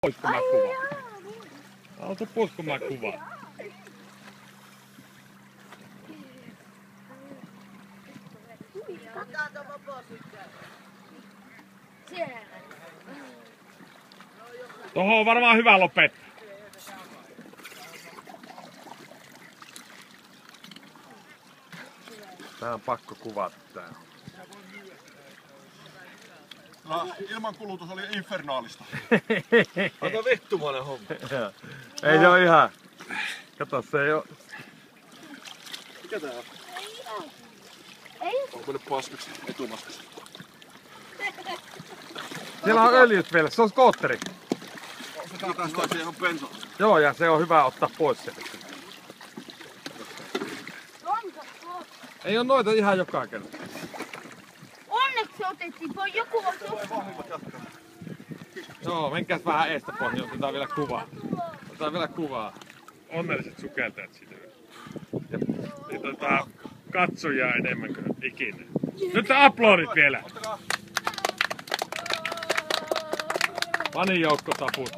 pois kun mä kuvaan. Auto pois kun mä kuvaan. Tohon on varmaan hyvä lopettaa. Tää on pakko kuvata tää. No, ilmankulutus oli infernaalista. Aika vittumainen homma. Ei se oo ihan. Kato, se ei oo. Mikä tää on? Onko ne paskaksi etumaskassa? Siellä on öljyt vielä, se on skootteri. Se tästä siihen on bensa. Joo, ja se on hyvä ottaa pois se. Ei oo noita ihan joka kerta. Onneksi otettiin, voi joku voisi ottaa. Joo, menkääs vähän eestä pois, otetaan vielä kuvaa. Otetaan vielä kuvaa. Onnelliset sukeltajat siitä. Ja katsojaa enemmän kuin ikinä. Nyt aplodit vielä! Fanin joukko taput.